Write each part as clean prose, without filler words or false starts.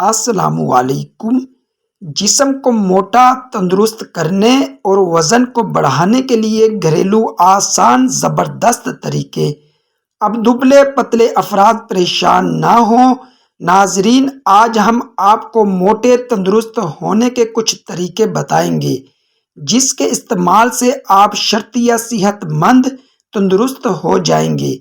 السلام علیکم۔ جسم کو موٹا تندرست کرنے اور وزن کو بڑھانے کے لیے گھریلو آسان زبردست طریقے۔ اب دبلے پتلے افراد پریشان نہ ہوں۔ ناظرین، آج ہم آپ کو موٹے تندرست ہونے کے کچھ طریقے بتائیں گے جس کے استعمال سے آپ شرطیہ صحت مند تندرست ہو جائیں گے۔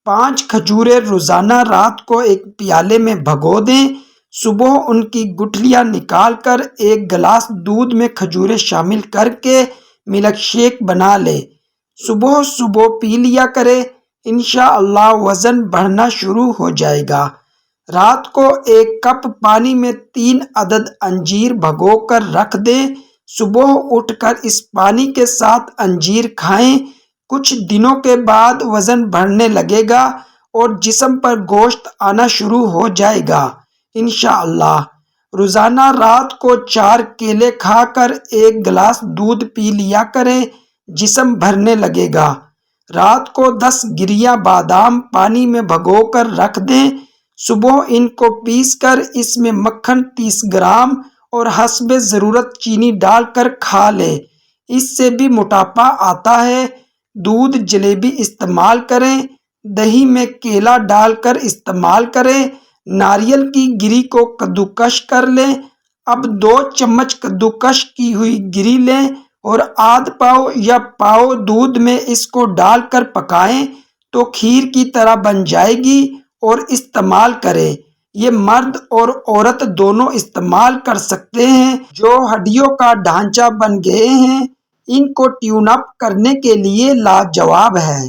5 کھجوریں روزانہ رات کو ایک پیالے میں بھگو دیں۔ صبح ان کی گٹھلیاں نکال کر ایک گلاس دودھ میں کھجوریں شامل کر کے ملک شیک بنا لیں۔ صبح صبح پی لیا کریں۔ انشاءاللہ وزن بڑھنا شروع ہو جائے گا۔ رات کو 1 کپ پانی میں 3 عدد انجیر بھگو کر رکھ دیں۔ صبح اٹھ کر اس پانی کے ساتھ انجیر کھائیں۔ کچھ دنوں کے بعد وزن بڑھنے لگے گا اور جسم پر گوشت آنا شروع ہو جائے گا انشاءاللہ۔ روزانہ رات کو 4 کیلے کھا کر 1 گلاس دودھ پی لیا کریں، جسم بھرنے لگے گا۔ رات کو 10 گریاں بادام پانی میں بھگو کر رکھ دیں۔ صبح ان کو پیس کر اس میں مکھن 30 گرام اور حسب ضرورت چینی ڈال کر کھا لیں، اس سے بھی موٹاپا آتا ہے۔ دودھ جلیبی استعمال کریں۔ دہی میں کیلا ڈال کر استعمال کریں۔ ناریل کی گری کو کدوکش کر لیں۔ اب 2 چمچ کدوکش کی ہوئی گری لیں اور آدھ پاؤ یا پاؤ دودھ میں اس کو ڈال کر پکائیں تو کھیر کی طرح بن جائے گی اور استعمال کریں۔ یہ مرد اور عورت دونوں استعمال کر سکتے ہیں جو ہڈیوں کا ڈھانچہ بن گئے ہیں۔ ان کو ٹیون اپ کرنے کے لیے لاجواب ہے۔